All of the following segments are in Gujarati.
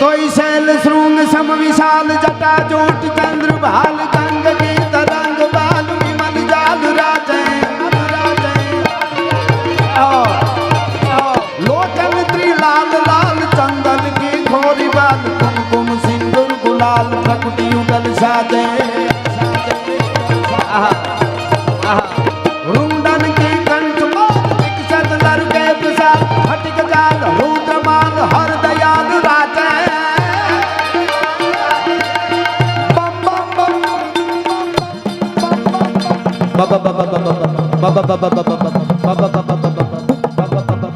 तोई शैल श्रृंग सम विशाल जटा जोट चंद्र भाल गंग की तरंग बाल विमल जाल राजे लोचन त्रिलाल लाल चंदन की घोरी बाल कुमकुम सिंदूर गुलाल प्रकृति युगल साजे रुंडन की कंठ विकसत लर के प्रसाद हटिक जाल रुद्रमाल हर दयाल राजे बाबा बाबा बाबा बाबा बाबा बाबा बाबा बाबा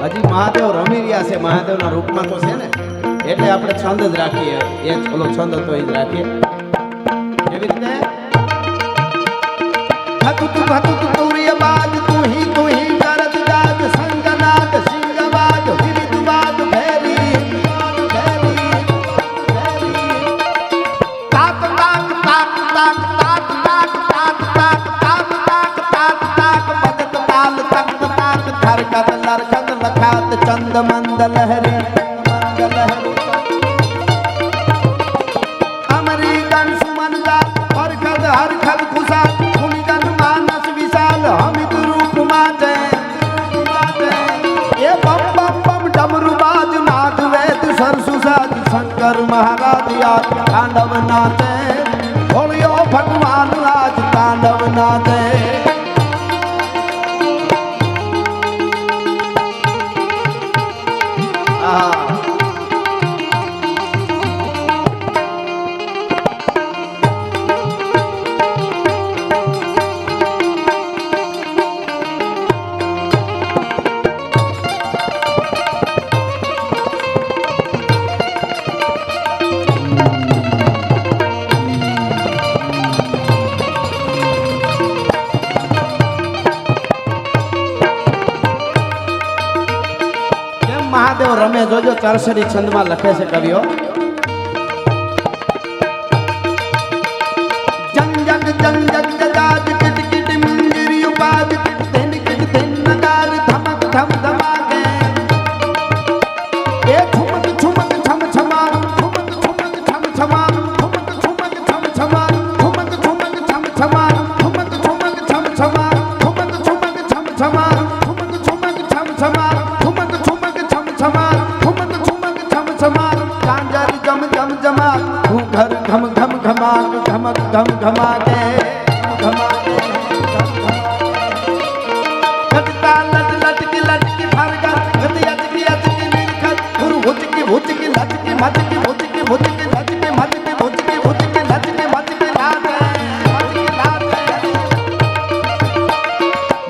હજી મહાદેવ રમી રહ્યા છે મહાદેવના રૂપમાં તો છે ને એટલે આપણે છંદ જ રાખીએ એ ઓલો છંદ તો એ જ રાખીએ એવી રીતે હતુત ભતુત તુર્યબાદ તુહી કરત જાગ સંગનાદ સિંગબાદ વિવિધબાદ ભેરી તાક તાક તાક તાક તાક તાક તાક તાક તાક તાક તાક તાક બદત તાલ તક તાક ધરકત લરકત लखात चंद मंद लहरी अमरी गण सुमन का हरखद हरखद खुशा सुनिजन मानस विशाल हमित रूप माते ये बम बम बम डमरू बाज नाथ वेद सरसुसाज शंकर महाराज आज तांडव नाचे भोलियो भगवान आज तांडव नाचे महादेव रमे जोजो चरसरी छंद में लखे से कवियो जंग जग जजाज किट किट मंदिर उपाद किट दिन नगार धमक धम धमाके ए ठुमक ठुमक छम छमा ठुमक ठुमक छम छमा ठुमक ठुमक छम छमा ठुमक ठुमक छम छमा ठुमक ठुमक छम छमा ठुमक ठुमक छम छमा ठुमक ठुमक छम छमा ठुमक ठुमक छम छमा ठुमक ठुमक छम छमा कांजर जम जम जमा घर घम घम घमा घमक घम घमा के घमा घटता लट लटकी लटकी फरगर गति अटकी अटकी निरखत गुरु हुचकी हुचकी लटकी मटकी हुचकी हुचकी लटकी मटकी हुचकी हुचकी लटकी मटकी लाटे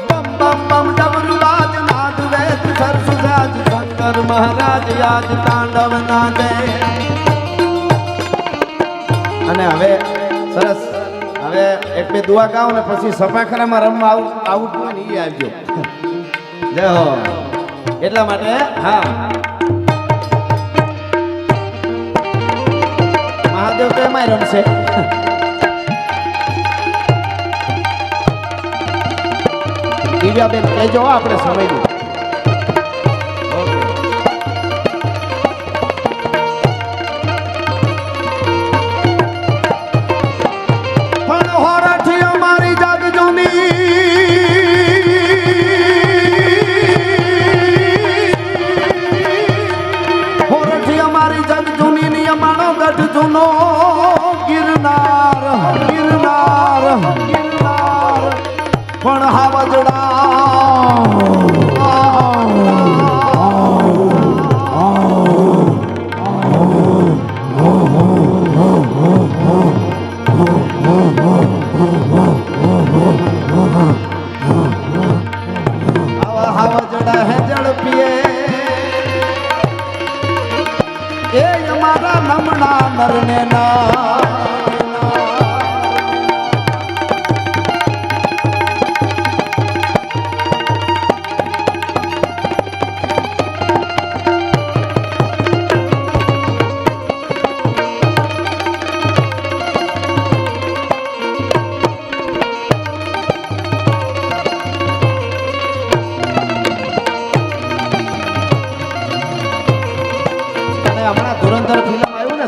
बम बम बम डमरू बाज नाद वेद सरसुजाज शंकर महाराज आज तांडव नाचे અને હવે સરસ હવે એક બે દુઆ ગાઓ ને પછી સફાખરામાં રમવા આઉટ હોય ને એ આવજો જય હો એટલા માટે હા મહાદેવ તો એમાંય રમશે દિવ્યાબેન કહેજો આપણે સમયનું જૂનો ગિરનાર ગિરનાર ગિરનાર પણ હાવજડા મારા નમણા નરને ના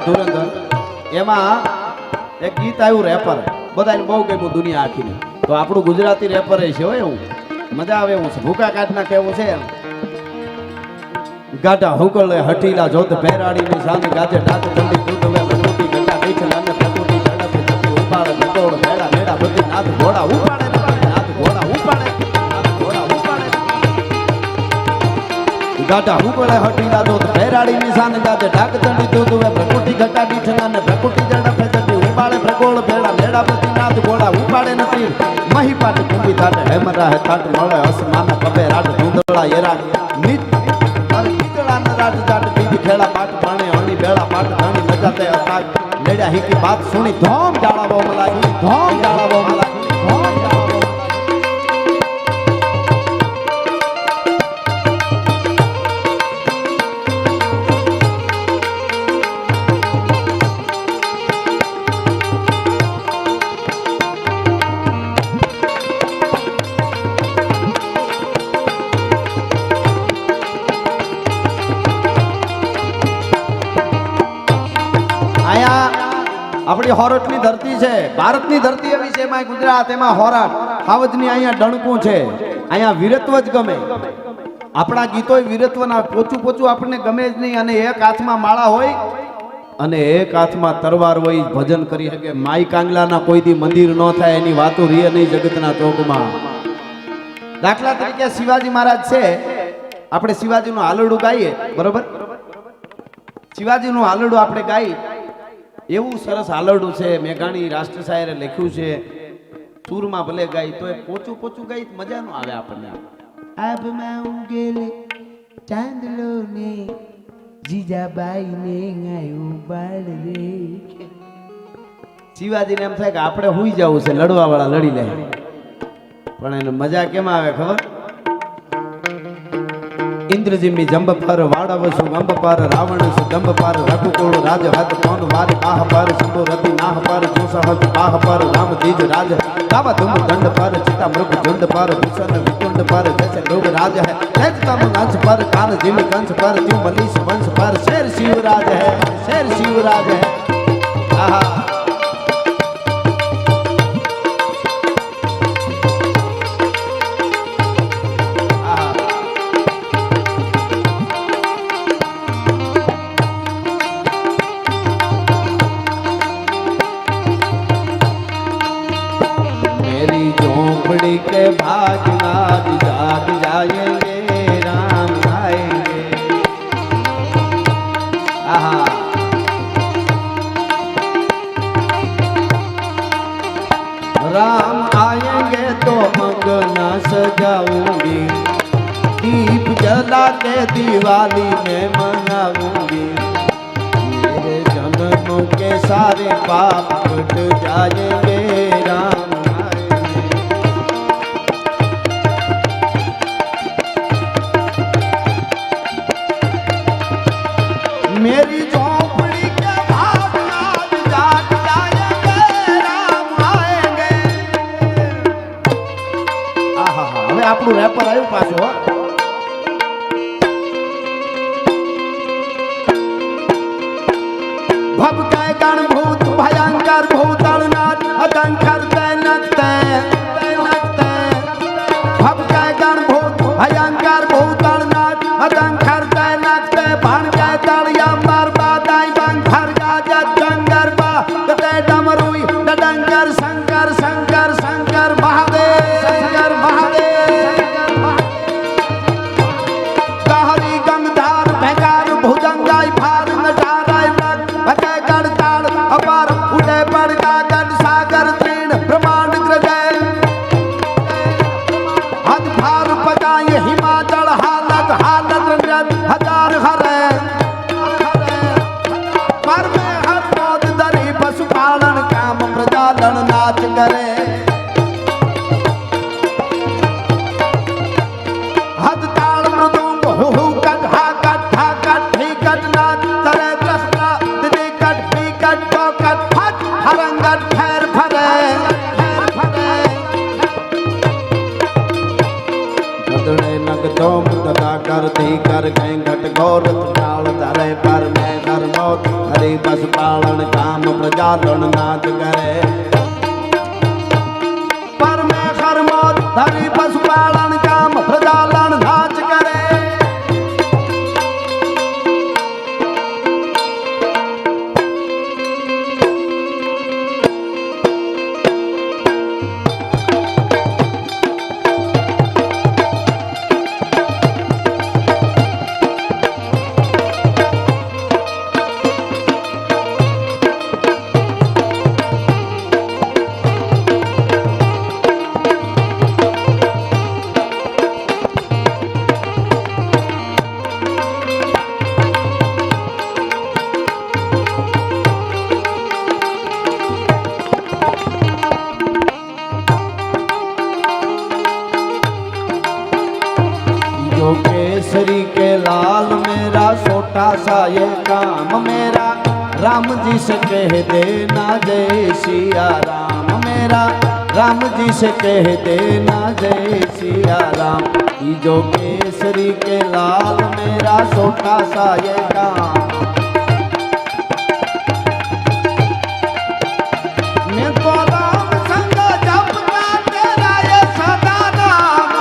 ધુરંધર એમાં એક ગીત આવ્યું રેપર બધાને બહુ ગમ્યું દુનિયા આખીને તો આપણું ગુજરાતી રેપર છે હોય એવું મજા આવે એવું છે ભૂકા કાઢના કેવું છે ગાઢા હુકલે હઠીલા જોત ભેરાડીની સામે ગાજે ડાત ઠંડી દૂધ વે પ્રકૃતિ ગંગા ગઈ છે અને પ્રકૃતિ ઝડપે જતી ઉપાડે ગટોળ ભેડા ભેડા બધી નાથ ઘોડા ઉપાડે નાથ ઘોડા ઉપાડે નાથ ઘોડા ઉપાડે ગાઢા હુકલે હઠીલા જોત ભેરાડીની સામે ગાજે ડાક ઠંડી દૂધ વે પ્રકૃતિ ઘટાડી છના ને પ્રકૃતિ ઝડપે જતી ઉપાડે પ્રગોળ ભેડા ભેડા બધી નાથ ઘોડા ઉપાડે નથી મહી પાટ કુંભી થાટે હેમરા હે થાટ મળે અસમાના કબે રાટ ધૂંધળા એરા નિત રાટ જાટ બીજી ખેડા પાટ પાણી હણી બેડા પાટ ઘણી મજાતે અતાક લેડા હીકી વાત સુણી ધોમ જાળાવો મલાઈ ધોમ જાળાવો મલાઈ ધોમ જાળાવો આપણી હોરઠની ધરતી છે ભારતની ધરતી એવી છે એમાં ગુજરાત એમાં હોરાટ હાવજની અહીંયા ડણકું છે અહીંયા વીરત્વ જ ગમે આપણા ગીતોય વીરત્વના પોચું પોચું આપણને ગમે જ નહીં અને એક હાથમાં માળા હોય અને એક હાથમાં તરવાર હોય ભજન કરી શકે માઈ કાંગલાના કોઈ દી મંદિર ન થાય એની વાતો રીએ નહીં જગતના ચોકમાં દાખલા તરીકે શિવાજી મહારાજ છે આપણે શિવાજીનું હાલરડું ગાઈએ બરોબર શિવાજીનું હાલરડું આપણે ગાઈએ એવું સરસ હાલરડું છે મેઘાણી રાષ્ટ્ર શાયરે લખ્યું છે સૂરમાં ભલે ગાય તો એ પોચું પોચું ગાય મજા ન આવે આપણને આભમાં ઉગેલે ચાંદલો ને જીજાબાઈ ને ગાયું બાળ રે શિવાજીને એમ થાય કે આપણે હુઈ જવું છે લડવા વાળા લડી લે પણ એને મજા કેમ આવે ખબર इंद्रजिमी जंब पर वाड़व सुगंब पर रावण सुगंब पर रघुकुल राज हत कौन वारी बाह पर शंभु रति नाह पर जो सहज बाह पर राम दीज राज गावा तुम दंड पर चिता मृग झुंड पर भूषण विकुंड पर जैसे लोग राज है जैसे तम नंस पर कान जिम कंस पर त्यों मनीष वंश पर शेर शिवराज है शेर शिवराज है आहा के भाग आज जाग जाएंगे राम आएंगे आहा राम आएंगे तो अंगना सजाऊंगी दीप जला के दिवाली में मनाऊंगी मेरे जन्मों के सारे पाप कट जाएंगे राम मेरी झोपड़ी के भाग आज जाग जाएंगे राम आएंगे आहा હવે આપણું રેપર આવ્યું પાછું ભબકે ગણભૂત ભયંકર ભૂતળનાથ અદંકર તૈનકતે ભબકે ગણભૂત ભયંકર ભૂતળનાથ અદંકર તૈનકતે ભણકે તળિયા शंकर शंकर शंकर महादेव शंकर महादेव कहरी गंगधार भैकार भुजंगाई भार नटाराय भके गढ़ताल अपार उड़े पड़का गढ़ सागर तृण ब्रह्मांड ग्रजय हद भार पकाए हिमाचल हालत हालत हजार हरे करे हद ताल मृदुंग हु कट हा कट ही कट नाच तरे दृष्टा दिदी कट भी कट तो कट फट हरंगट फैर फरे गदड़े नग तोम तदा करती कर घट गौरत ताल धरे पर मैं कर मौत हरि बस पालन काम प्रजालन नाच करे पर मैं कर मौत हरि बस पालन काम प्रजालन नाच करे केसरी के लाल मेरा छोटा सा ये काम मेरा राम जी से कह देना जय सिया राम मेरा राम जी से कह देना जय सिया राम जो केसरी के लाल मेरा छोटा सा ये काम मैं तो राम संग जपता तेरा ये सदा नाम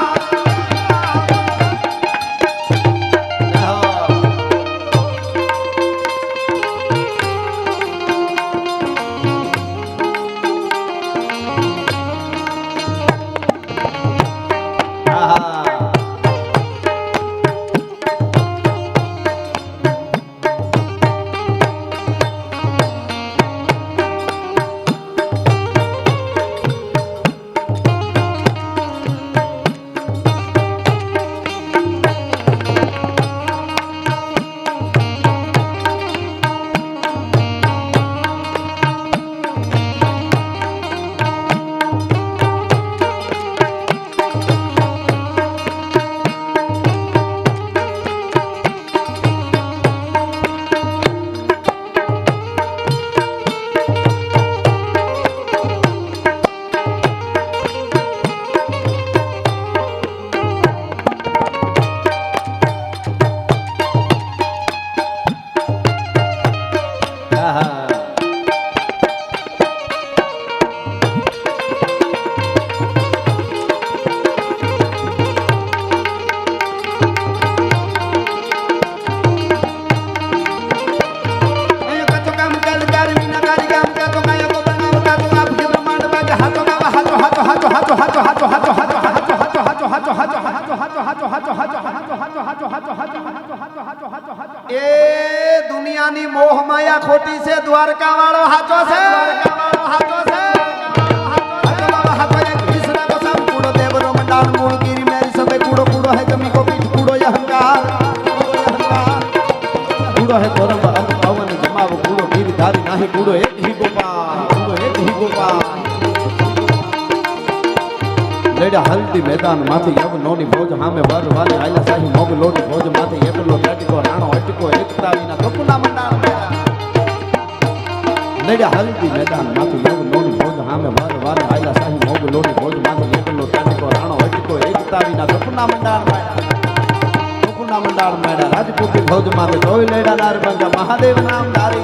ए दुनियानी मोह माया खोटी से द्वारका वालो हाथो से हाथो बाबा हाथो एक विष्णु को सब कूड़ो देवरो मंडाल मूल गिरी मेरी सबे कूड़ो कूड़ो है जमी को पीठ कूड़ो अहंकार कूड़ो है धर्म अंत पावन जमाव कूड़ो गिरी धारी नाही कूड़ो एक ही गोपाल लेडा हल्दी मैदान माथे यव नोनी फौज हामे वर वाले आइला साही मोग लोटी फौज माथे एकलो टाटिको राणो अटको एकता विना कपुना मंडाण मेरा लेडा हल्दी मैदान माथे यव नोनी फौज हामे वर वाले आइला साही मोग लोटी फौज माथे एकलो टाटिको राणो अटको एकता विना कपुना मंडाण मेरा राजपूती फौज माथे जोई लेडा नार बंगा महादेव नाम धारी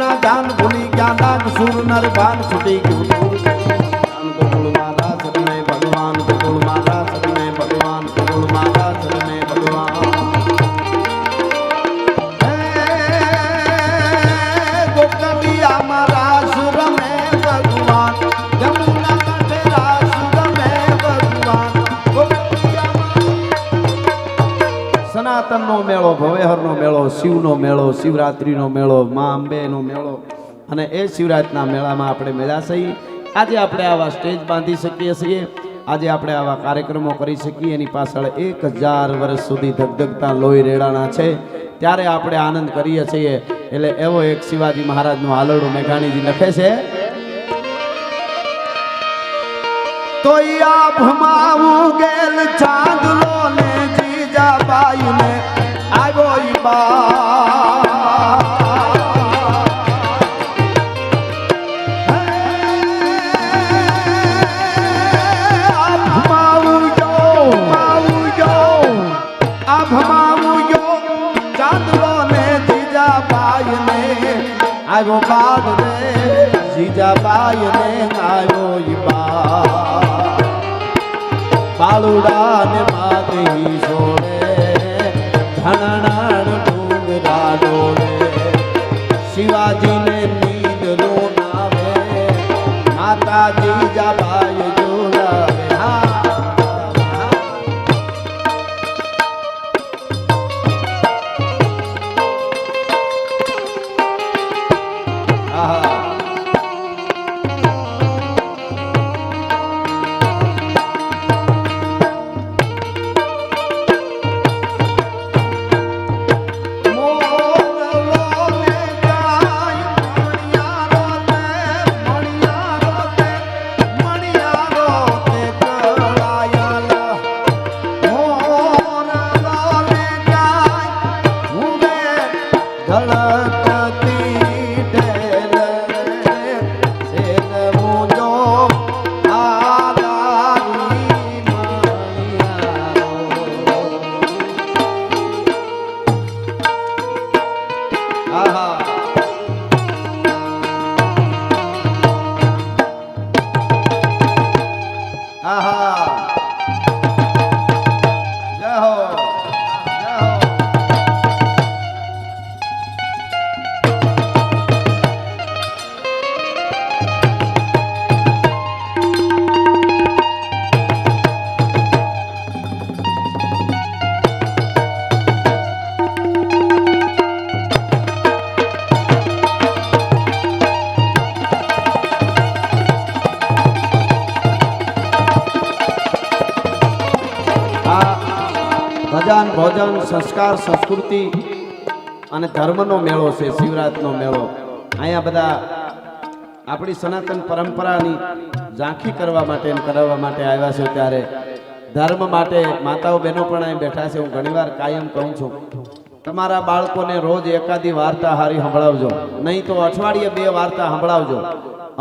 ના જાન ભૂલી ગયા નાગ સુર નર ભાન છૂટી ગયું ગોકુળ માતા શરણે ભગવાન ગોકુળ માતા શરણે ભગવાન ગોકુળ માતા શરણે ભગવાન ગોકળિયા માં રાસ રમે ભગવાન જમુના કાંઠે રાસ રમે ભગવાન સનાતનનો મેળો ભવેહરનો મેળો શિવનો મેળો શિવરાત્રીનો મેળો મા અંબેનો મેળો અને એ શિવરાતના મેળામાં આપણે મેળા છીએ આજે આપણે આવા સ્ટેજ બાંધી શકીએ છીએ આજે આપણે આવા કાર્યક્રમો કરી શકીએ એની પાછળ 1000 વર્ષ સુધી ધગધગતા લોહી રેડાણા છે ત્યારે આપણે આનંદ કરીએ છીએ એટલે એવો એક શિવાજી મહારાજનું હાલરડું મેઘાણીજી લખે છે તો આભમાં ગેલ ચાંદલો ને જીજાબાઈ ને આવ્યો ઈ બા આવ્યો બાદ રે જીજાબાઈ ને આવ્યો ઈ બા બાલુડા ને માતહી છોડે ધણનાણ ડુંગરા ડોલે શિવાજી ને નીંદ નું આવે માતા જીજાબાઈ જોડાવે ભજન ભોજન સંસ્કાર સંસ્કૃતિ અને ધર્મનો મેળો છે શિવરાતનો મેળો અહીંયા બધા આપણી સનાતન પરંપરાની ઝાંખી કરવા માટે અને કરાવવા માટે આવ્યા છે ત્યારે ધર્મ માટે માતાઓ બહેનો પણ અહીં બેઠા છે હું ઘણીવાર કાયમ કહું છું તમારા બાળકોને રોજ એકાદી વાર્તા હારી સંભળાવજો નહીં તો અઠવાડિયે 2 વાર્તા સંભળાવજો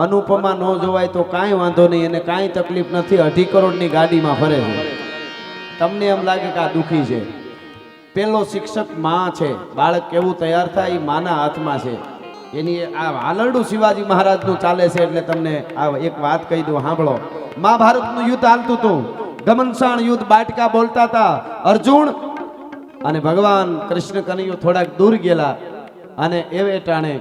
અનુપમા ન જોવાય તો કાંઈ વાંધો નહીં એને કાંઈ તકલીફ નથી 2.5 કરોડની ગાડીમાં ફરે છે તમને એમ લાગે કે આ દુઃખી છે પેલો શિક્ષક માં છે બાળક કેવું તૈયાર થાય એ માના હાથમાં છે એની આ હાલરડું શિવાજી મહારાજનું ચાલે છે એટલે તમને આ એક વાત કહી દઉં સાંભળો મહાભારતનું યુદ્ધ હાલતું હતું ગમનસાણ યુદ્ધ બાટકા બોલતા હતા અર્જુન અને ભગવાન કૃષ્ણ કનૈયો થોડાક દૂર ગયેલા અને એવે ટાણે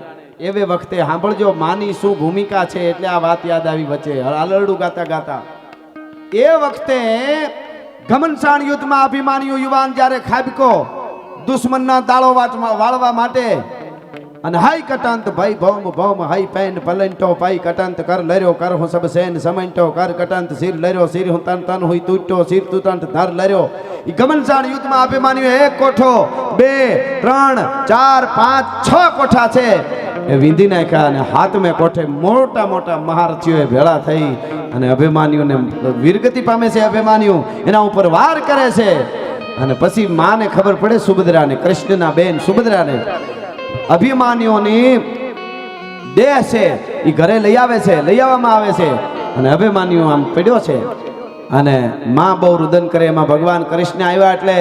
એવે વખતે સાંભળજો માની શું ભૂમિકા છે એટલે આ વાત યાદ આવી વચ્ચે હાલરડું ગાતા ગાતા એ વખતે ઘમનસાણ યુદ્ધમાં અભિમાન્યુ યુવાન જ્યારે ખાબકો દુશ્મનના દાળો વાળવા માટે અને હાઈ કટાંત ભાઈ ભૌમ ભૌમ હાઈ પેન પલંટો પાઈ કટાંત કર લર્યો કર હું સબ સેન સમંટો કર કટાંત સિર લર્યો સિર હું તન તન હુઈ તૂટો સિર તુતંત ધર લર્યો ઈ ઘમનસાણ યુદ્ધમાં અભિમાન્યુ 1 કોઠો 2 3 4 5 6 કોઠા છે એ વિંધી નાખ્યા અને હાથમે કોઠે મોટા મોટા મહારથીઓએ ભેળા થઈ અને અભિમાન્યુને વીરગતિ પામે છે અભિમાન્યુ એના ઉપર વાર કરે છે અને પછી માને ખબર પડે સુભદ્રાને કૃષ્ણના બેન સુભદ્રાને અભિમાન્યુની દેહ છે એ ઘરે લઈ આવે છે લઈ આવવામાં આવે છે અને અભિમાન્યુ આમ પડ્યો છે અને માં બહુ રુદન કરે એમાં ભગવાન કૃષ્ણ આવ્યા એટલે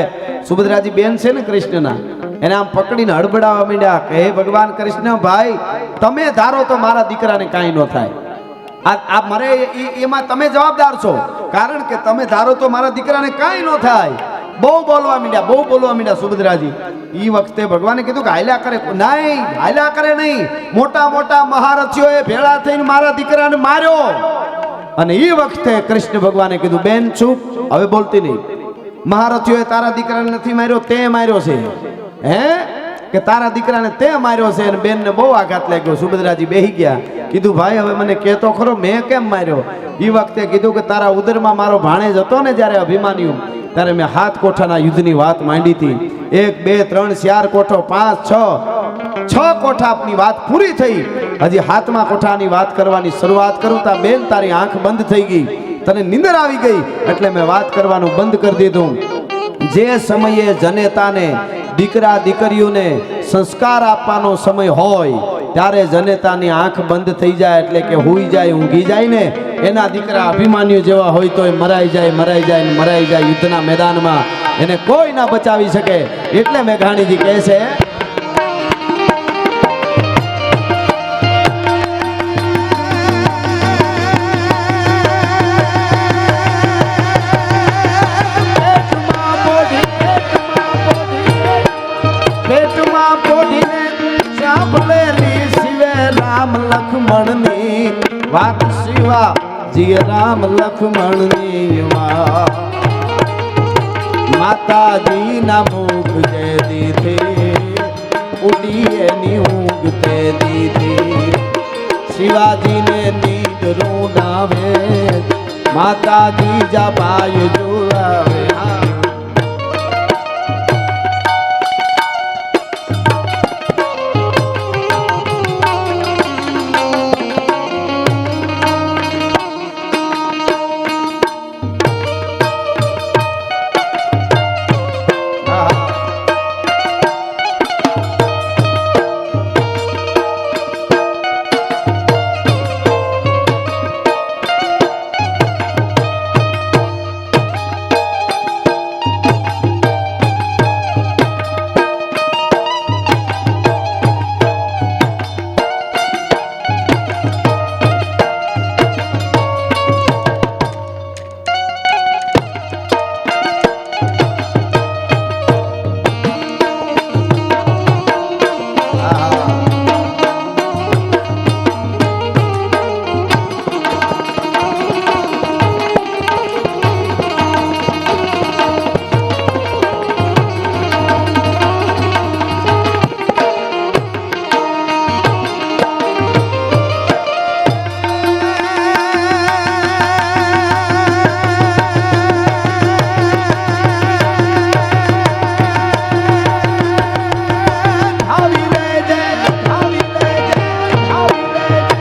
સુભદ્રાજી બેન છે ને કૃષ્ણના એને આમ પકડીને હડબડાવવા માંડ્યા કે હે ભગવાન કૃષ્ણ ભાઈ તમે ધારો તો મારા દીકરાને કાંઈ ન થાય. આ મારે એમાં તમે જવાબદાર છો, કારણ કે તમે ધારો તો મારા દીકરાને કાંઈ ન થાય. બહુ બોલવા માંડ્યા સુભદ્રાજી. એ વખતે ભગવાને કીધું કે હાલ્યા કરે નહીં, હાલ્યા કરે નહીં. મોટા મોટા મહારથીઓએ ભેળા થઈને મારા દીકરાને માર્યો. અને એ વખતે કૃષ્ણ ભગવાને કીધું બેન ચૂપ, હવે બોલતી નહીં. મહારથીઓએ તારા દીકરાને નથી માર્યો, તે માર્યો છે. હે કે તારા દીકરાને તે માર્યો છે. અને બેનને બહુ આઘાત લાગ્યો. સુભદ્રાજી બેહી ગયા. કીધું ભાઈ હવે મને કહેતો ખરો મેં કેમ માર્યો. એ વખતે કીધું કે તારા ઉદરમાં મારો ભાણેજ હતો ને જ્યારે અભિમાન્યુ, ત્યારે મેં 7 કોઠાના યુદ્ધની વાત માંડી હતી. 1 2 3 4 કોઠો 5 6 કોઠાની વાત પૂરી થઈ. હજી 7મા કોઠાની વાત કરવાની શરૂઆત કરું તા બેન તારી આંખ બંધ થઈ ગઈ, તને નીંદર આવી ગઈ, એટલે મેં વાત કરવાનું બંધ કરી દીધું. જે સમયે જનેતાને દીકરા દીકરીઓને સંસ્કાર આપવાનો સમય હોય ત્યારે જનેતાની આંખ બંધ થઈ જાય, એટલે કે હુઈ જાય, ઊંઘી જાય ને, એના દીકરા અભિમાન્યુ જેવા હોય તો એ મરાઈ જાય યુદ્ધના મેદાનમાં. એને કોઈ ના બચાવી શકે. એટલે મેઘાણીજી કહે છે વાત શિવા જી રામ લક્ષ્મણની વાત. માતાજી ના મુખ જે દીધી ઉડી એની ઊંઘ તે દીધી. શિવાજીને નીંદ રૂડાવે, માતાજી જબાય જોડાવે.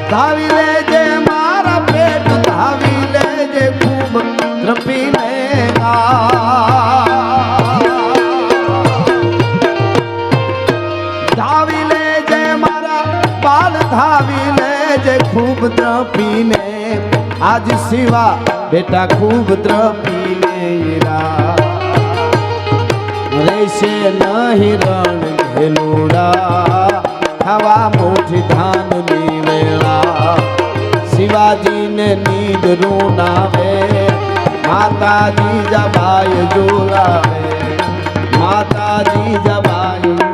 ધાવી લેજે મારા પેટ, ધાવી લેજે ખૂબ દ્રપીને ધાવી લેજે મારા બાલ, ધાવી લેજે ખૂબ દ્રપીને. આજ શિવા બેટા ખૂબ દ્રપીને રહેશે નહીં રણ ઘેલુડા, ખાવા મુઠી ધાનની વેળા. શિવાજીને નીંદ રૂડાવે, માતાજી જબાય જોડાવે, માતાજી જબાય જોડાવે.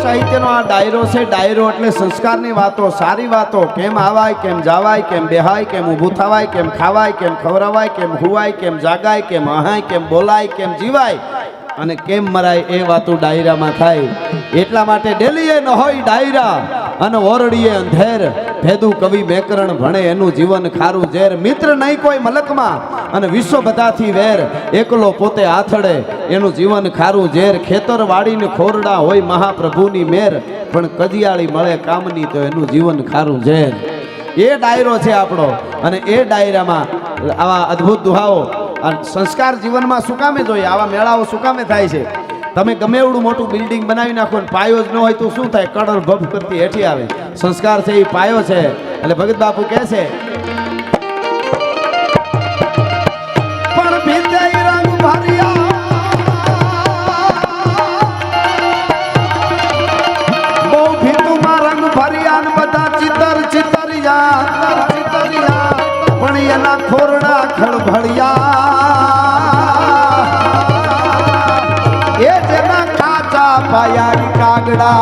સાહિત્યનો આ ડાયરો છે. ડાયરો એટલે સંસ્કારની વાતો, સારી વાતો. કેમ આવાય, કેમ જાવાય, કેમ બેહાય, કેમ ઊભું થવાય, કેમ ખાવાય, કેમ ખવરાવાય, કેમ હુવાય, કેમ જાગાય, કેમ અહાય, કેમ બોલાય, કેમ જીવાય અને કેમ મરાય, એ વાતો ડાયરામાં થાય. એટલા માટે ડેલી એ ન હોય ડાયરા, અને ઓરડીએ અંધેર ભેદું કવિ મેકરણ ભણે એનું જીવન ખારું ઝેર મિત્ર નહીં કોઈ મલકમાં અને વિશ્વ બધાથી વેર એકલો પોતે આથડે એનું જીવન ખારું ઝેર ખેતર વાળીને ખોરડા હોય મહાપ્રભુની મેર પણ કજિયાળી મળે કામની તો એનું જીવન ખારું ઝેર એ ડાયરો છે આપણો અને એ ડાયરામાં આવા અદ્ભુત દુહાઓ અને સંસ્કાર જીવનમાં શું કામે જોઈએ આવા મેળાઓ શું કામે થાય છે તમે ગમે એવડું મોટું બિલ્ડિંગ બનાવી નાખો ને પાયો જ ન હોય તો શું થાય કડર ભભ કરતી હેઠી આવે સંસ્કાર છે એ પાયો છે એટલે ભગત બાપુ કહે છે પણ ભીતય રંગ ભર્યા બહુ ભીતુમાં રંગ ભર્યા ને બધા ચિતરિયા પણ એના ખોરડા ખળભળિયા એ જેના કાચા પાયા કાગડા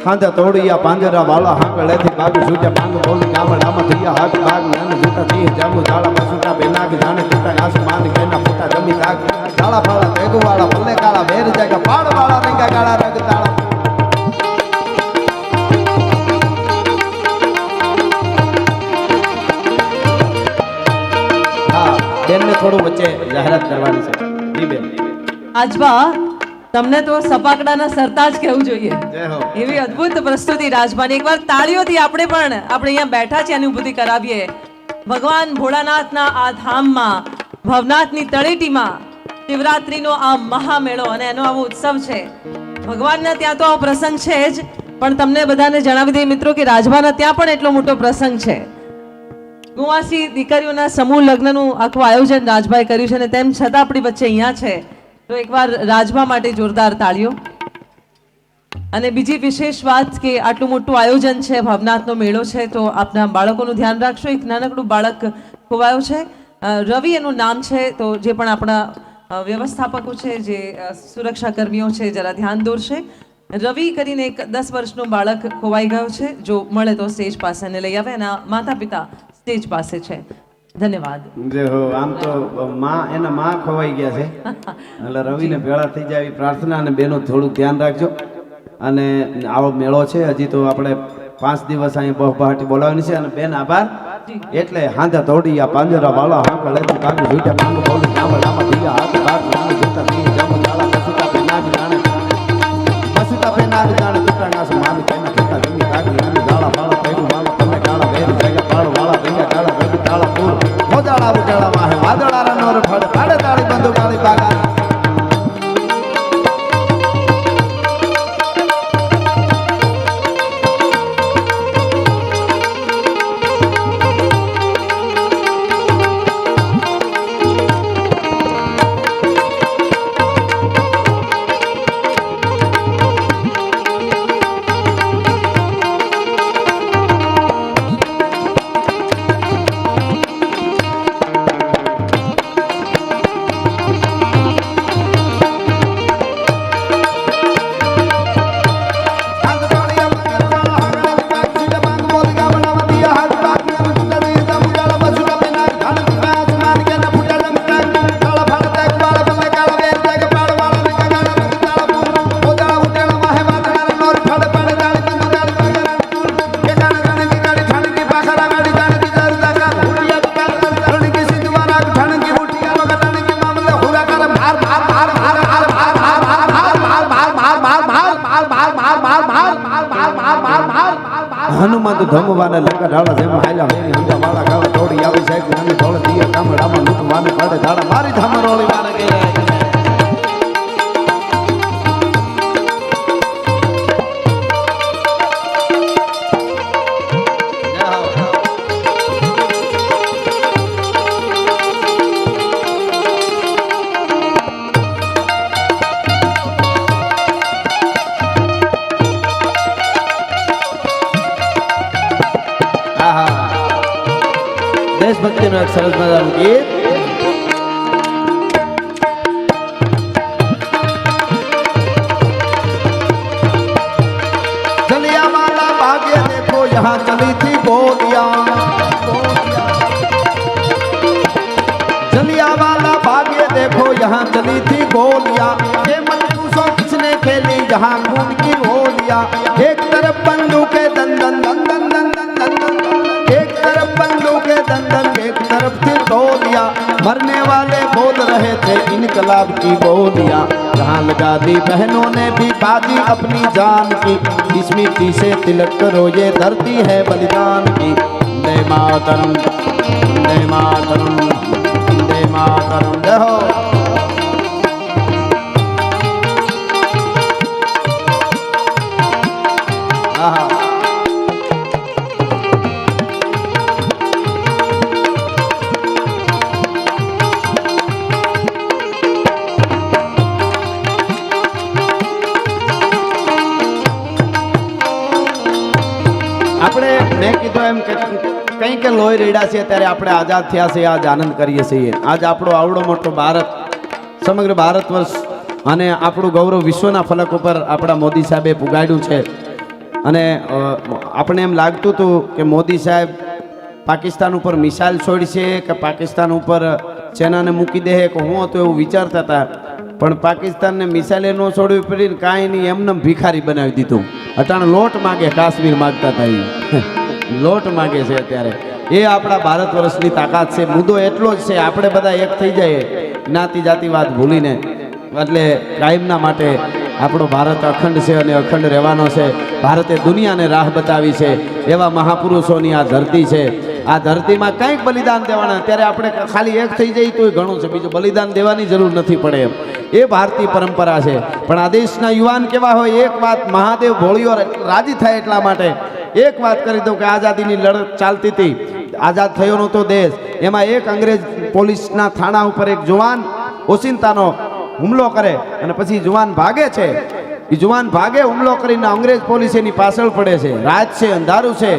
હાંધા તોડિયા પાંજરા વાળા હાંકળેથી બાગુ છૂટ્યા પાંગ બોલી ગામડામાં થયા હાથ બાગ નાન જૂટા થી જામુ ઝાડા બસુટા બેનાગ જાણે ટૂટા આસમાન કેના ફૂટા જમી દાગ ઝાડા ફાળા ભેગુ વાળા પલ્લે કાળા વેર જાગા પાડ વાળા રેંગા કાળા રગ તાળા હા બેનને થોડું વચ્ચે જાહેરાત કરવાની છે જી બેન આજબા તમને તો સપાકડાના સરતાજ કહેવું જોઈએ જય હો એવી અદ્ભુત પ્રસ્તુતિ રાજભાની એકવાર તાળીઓથી આપણે અહીંયા બેઠા છે અનુભૂતિ કરાવીએ ભગવાન ભોળાનાથના આ ધામમાં ભવનાથની તળેટીમાં શિવરાત્રીનો આ મહામેળો અને એનો આવો ઉત્સવ છે ભગવાનના ત્યાં તો આવો પ્રસંગ છે જ પણ તમને બધાને જણાવી દઈએ મિત્રો કે રાજભાના ત્યાં પણ એટલો મોટો પ્રસંગ છે કુંવાસી દીકરીઓના સમૂહ લગ્નનું આખું આયોજન રાજભાઈ કર્યું છે અને તેમ છતાં આપણી વચ્ચે અહીંયા છે તો એકવાર રાજભા માટે જોરદાર તાળીઓ અને બીજી વિશેષ વાત કે આટલું મોટું આયોજન છે ભવનાથનો મેળો છે તો આપના બાળકોનું ધ્યાન રાખશો એક નાનકડું બાળક ખોવાયો છે રવિ એનું નામ છે તો જે પણ આપણા વ્યવસ્થાપકો છે જે સુરક્ષા કર્મીઓ છે જરા ધ્યાન દોરશે રવિ કરીને એક 10 વર્ષનું બાળક ખોવાઈ ગયો છે જો મળે તો સ્ટેજ પાસે ને લઈ આવે એના માતા પિતા સ્ટેજ પાસે છે ધન્યવાદ જે હો આમ તો એના માં ખોવાઈ ગયા છે એટલે રવિને ભેળા થઈ જાય એવી પ્રાર્થના અને બેનો થોડુંક ધ્યાન રાખજો અને આવો મેળો છે હજી તો આપણે 5 દિવસ અહીંયા બહુબહાટી બોલાવવાની છે અને બેન આભાર એટલે હાંધા તોડિયા પાંજરા વાળા હાંકળેથી કાગુ છૂટ્યા પાંગ બોલી ગામડામાં થયા હાથ બાગ નામ જતા થી જમ જાળા બસુતા પેનાગ જાણે ટુટાણાસ માન કેના ફૂટા જમી કાગી નાની જાળા પાળા પેડું વાળા તમે કાળા વેર જાગે પાળ વાળા ભેગા કાળા વેગ તાળા પૂર મોજાળા ઉજાળા માહે વાદળા રનોર ફળ પાડે તાળી બંધુ કાળી બાગા હનુમંત ધમવાને લંકા ઢાળા જેમ હાલ્યા મેરી હંજા વાળા ગાળા તોડી આવી સાહેબ નાની ધોળ દિયા કામડામાં લૂંટવાને પાડે ધાડા મારી ધામરોળી વાને ગઈ દેશભક્તિનું એક સરસ મજાનું ગીત ચલિયા जलियांवाला भाग्य देखो यहाँ चली थी गोलियां, ये मत पूछो किसने खेली जहाँ खून की होलियां। एक तरफ बंदूकें दन दन दन दन दन दन दन दन, एक तरफ बंदूकें दन दन, एक तरफ थी गोलियां। मरने वाले बोल रहे थे इनकलाब की बोलियां, जहाँ लगा दी बहनों ने भी बाजी अपनी जान की। इस मिट्टी से तिलक करो ये धरती है बलिदान की। वंदे मातरम, वंदे मातरम, वंदे मातरम। जय हो। आहा। આપણે મેં કીધું એમ કે કંઈ કે લોહી રેડ્યા છે ત્યારે આપણે આઝાદ થયા છે, આજ આનંદ કરીએ છીએ। આજ આપણો આવડો મોટો ભારત, સમગ્ર ભારત વર્ષ અને આપણું ગૌરવ વિશ્વના ફલક ઉપર આપણા મોદી સાહેબે પુગાડ્યું છે। અને આપણે એમ લાગતું હતું કે મોદી સાહેબ પાકિસ્તાન ઉપર મિસાઇલ છોડશે કે પાકિસ્તાન ઉપર સેનાને મૂકી દે કે હું હતું એવું વિચારતા હતા, પણ પાકિસ્તાનને મિસાઇલે ન છોડવી પડી, કાંઈ નહીં, એમને ભિખારી બનાવી દીધું। અટાણે લોટ માગે, કાશ્મીર માગતા હતા એ લોટ માગે છે અત્યારે। એ આપણા ભારત વર્ષની તાકાત છે। મુદ્દો એટલો જ છે, આપણે બધા એક થઈ જાય જ્ઞાતિ જાતિવાદ ભૂલીને, એટલે કાયમના માટે આપણો ભારત અખંડ છે અને અખંડ રહેવાનો છે। ભારતે દુનિયાને રાહ બતાવી છે, એવા મહાપુરુષોની આ ધરતી છે। આ ધરતીમાં કંઈક બલિદાન દેવાના, ત્યારે આપણે ખાલી એક થઈ જઈએ તોય ઘણું છે, બીજું બલિદાન દેવાની જરૂર નથી પડે એમ, એ ભારતીય પરંપરા છે। પણ આ દેશના યુવાન કેવા હોય, એક વાત મહાદેવ ભોળીઓ રાજી થાય એટલા માટે એક વાત કરી દઉં કે આઝાદીની લડત ચાલતી હતી, આઝાદ થયો નહોતો દેશ, એમાં એક અંગ્રેજ પોલીસના થાણા ઉપર એક જુવાન ઓચિંતાનો હુમલો કરે અને પછી જુવાન ભાગે છે। એ જુવાન ભાગે, હુમલો કરીને અંગ્રેજ પોલીસ એની પાછળ પડે છે। રાત છે, અંધારું છે,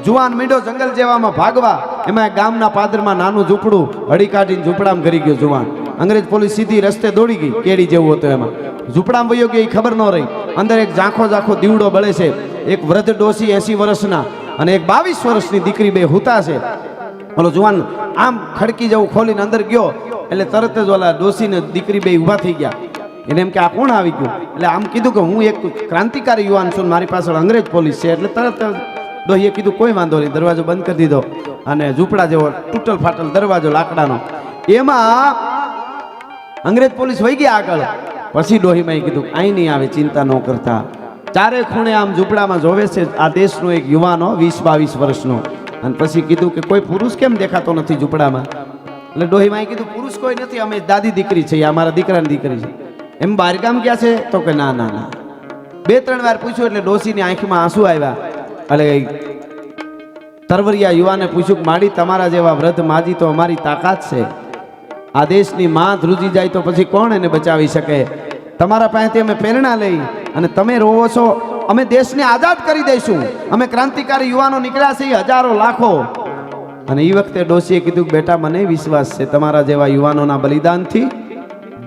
જુવાન મીંડો જંગલ જેવામાં ભાગવા, એમાં ગામના પાદરમાં નાનું ઝૂંપડું હળી કાઢીને ઝૂંપડામાં ઘરી ગયો જુવાન। અંગ્રેજ પોલીસ સીધી રસ્તે દોડી ગઈ, કેડી જેવું હતું, એમાં ઝૂંપડામાં વયો ગયો, એ ખબર ન રહી। અંદર એક ઝાંખો ઝાંખો દીવડો બળે છે, એક વૃદ્ધ ડોસી 80 વર્ષના અને એક 22 વર્ષની દીકરી, બે હુતા છે। ઓલો જુવાન આમ ખડકી જેવું ખોલીને અંદર ગયો એટલે તરત જ ઓલા ડોસીને દીકરી બે ઊભા થઈ ગયા। એને એમ કે આ કોણ આવી ગયું? એટલે આમ કીધું કે હું એક ક્રાંતિકારી યુવાન છું, મારી પાછળ અંગ્રેજ પોલીસ છે। એટલે તરત ડોહીએ કીધું કોઈ વાંધો નહીં, દરવાજો બંધ કરી દીધો અને ઝૂંપડા જેવો તૂટલ ફાટલ દરવાજો લાકડાનો, એમાં અંગ્રેજ પોલીસ વહી ગયા આગળ। પછી ડોહીમાં કીધું અહીં નહીં આવે, ચિંતા ન કરતા। ચારે ખૂણે આમ ઝૂંપડામાં જોવે છે આ દેશનો એક યુવાનો 20-22 વર્ષનો, અને પછી કીધું કે કોઈ પુરુષ કેમ દેખાતો નથી ઝૂંપડામાં? એટલે ડોહીમાં કીધું પુરુષ કોઈ નથી, અમે દાદી દીકરી છે, આ મારા દીકરાની દીકરી છે। એમ બહારગામ ગયા છે? તો કે ના ના ના। 2-3 વાર પૂછ્યું એટલે ડોશીની આંખમાં આંસુ આવ્યા। એટલે તરવરિયા યુવાને પૂછ્યું કે માડી, તમારા જેવા વૃદ્ધ માજી તો અમારી તાકાત છે। આ દેશની માં ધ્રુજી જાય તો પછી કોણ એને બચાવી શકે? તમારા પાસેથી અમે પ્રેરણા લઈ અને તમે રોવો છો, અમે દેશને આઝાદ કરી દઈશું। અમે ક્રાંતિકારી યુવાનો નીકળ્યા છીએ, હજારો લાખો। અને એ વખતે ડોશીએ કીધું કે બેટા, મને વિશ્વાસ છે તમારા જેવા યુવાનોના બલિદાનથી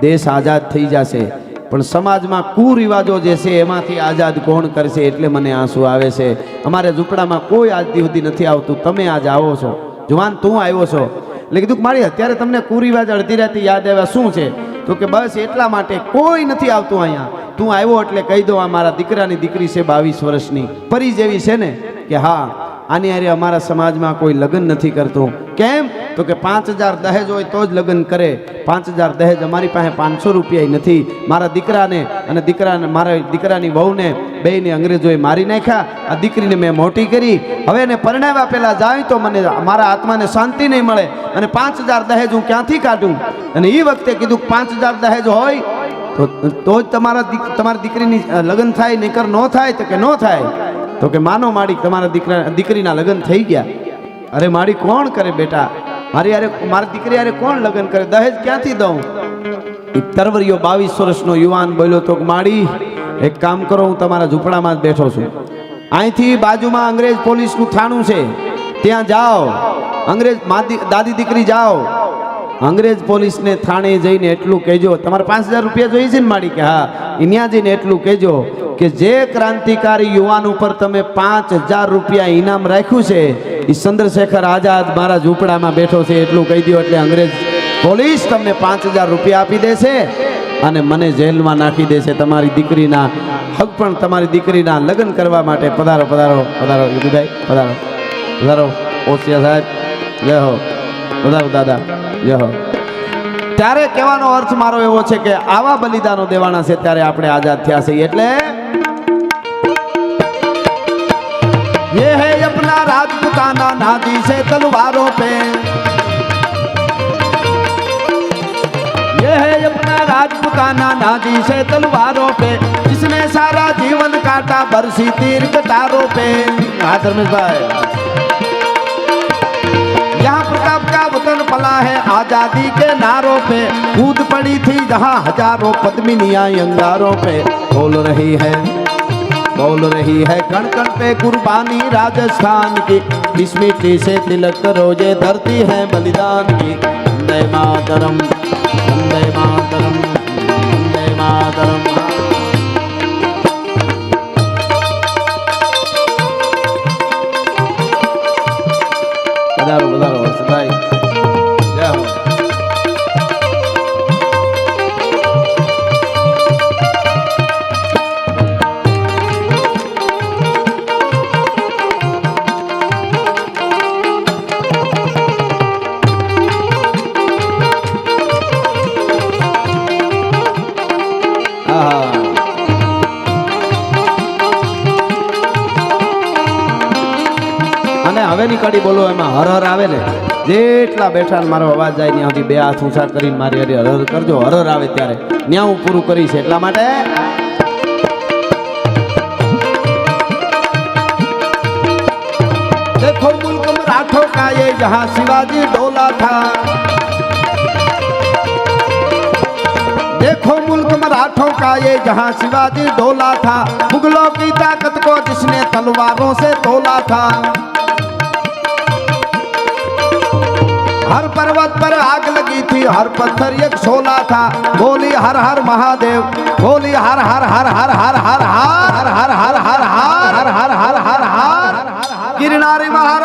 દેશ આઝાદ થઈ જશે, પણ સમાજમાં કુરિવાજો જે છે એમાંથી આઝાદ કોણ કરશે? એટલે મને આંસુ આવે છે। અમારે ઝૂંપડામાં કોઈ આજ સુધી નથી આવતું, તમે આજ આવો છો, જુવાન તું આવ્યો છો। એટલે કીધું કે મારી અત્યારે તમને કુરિવાજ અડધી રાતે યાદ આવ્યા, શું છે? તો કે બસ એટલા માટે કોઈ નથી આવતું અહીંયા, તું આવ્યો એટલે કહી દો આ મારા દીકરાની દીકરી છે 22 વર્ષની, પરી જેવી છે ને? કે હા। આની હારે અમારા સમાજમાં કોઈ લગ્ન નથી કરતું। કેમ? તો કે 5000 દહેજ હોય તો જ લગ્ન કરે। 5000 દહેજ અમારી પાસે 500 રૂપિયા નથી। મારા દીકરાને અને મારા દીકરાની વહુને બેયને અંગ્રેજોએ મારી નાખ્યા। આ દીકરીને મેં મોટી કરી, હવે એને પરણાવ્યા પહેલા જાય તો મને મારા આત્માને શાંતિ નહીં મળે, અને 5000 દહેજ હું ક્યાંથી કાઢું? અને એ વખતે કીધું 5000 દહેજ હોય તો જ તમારી દીકરીની લગ્ન થાય, નહીતર ન થાય? તો કે ન થાય। તો કે માનો માડી, તમારા દીકરીના લગ્ન થઈ ગયા। અરે માડી કોણ કરે બેટા? મારી દીકરી યારે કોણ લગ્ન કરે? દહેજ ક્યાંથી દઉં? તરવરિયો 22 વર્ષનો યુવાન બોલ્યો તો માડી, એક કામ કરો, હું તમારા ઝૂંપડામાં જ બેઠો છું, અહીંથી બાજુમાં અંગ્રેજ પોલીસનું થાણું છે, ત્યાં જાઓ, અંગ્રેજ દાદી દીકરી જાઓ, અંગ્રેજ પોલીસને થાણે જઈને એટલું કહેજો, તમારે 5000 રૂપિયા જોઈએ છે ને માડી? કે હા। ત્યાં જઈને એટલું કહેજો કે જે ક્રાંતિકારી યુવાન ઉપર તમે 5000 રૂપિયા ઇનામ રાખ્યું છે એ ચંદ્રશેખર આઝાદ મારા ઝૂંપડામાં બેઠો છે એટલું કહી દો એટલે અંગ્રેજ પોલીસ તમને 5000 રૂપિયા આપી દેશે અને મને જેલમાં નાખી દેશે. તમારી દીકરીના હક પણ તમારી દીકરીના લગ્ન કરવા માટે પધારો પધારો પધારો યુગીભાઈ પધારો પધારો ઓસિયા સાહેબ જય હો પધારો દાદા જય હો. ત્યારે કહેવાનો અર્થ મારો એવો છે કે આવા બલિદાનો દેવાના છે ત્યારે આપણે આઝાદ થયા છીએ. એટલે ये है अपना राजपूताना नादी से तलवारों पे, ये है अपना राजपूताना नादी से तलवारों पे, जिसने सारा जीवन काटा बरसी तीर कटारों पे. हाँ धर्मेश भाई, यहाँ प्रताप का वतन पला है आजादी के नारों पे, कूद पड़ी थी जहाँ हजारों पद्मिनियां अंगारों पे. बोल रही है कण कण पे कुर्बानी राजस्थान की, इस मिट्टी से तिलक रोजे धरती है बलिदान की. वंदे मातरम वंदे मातरम वंदे मातरम. पधारो पधारो भाई जय हो. અને હવેની કડી બોલો એમાં હર હર આવે ને જેટલા બેઠા ને મારો અવાજ જાય ત્યાં સુધી બે હાથ ઊંચા કરીને મારી હરી હર હર કરજો. હર હર આવે ત્યારે ત્યાં હું પૂરું કરીશ એટલા માટે. देखो मुल्क मराठों का ये जहाँ शिवाजी डोला था, देखो मुल्क मराठों का ये जहाँ शिवाजी डोला था, मुगलों की ताकत को जिसने तलवारों से तोला था. हर पर्वत पर आग लगी थी, हर पत्थर एक शोला था. बोली हर हर महादेव, बोली हर हर हर हर हर हर हर हर हर हर हर हर हर हर हर हर गिरनारी महाराज.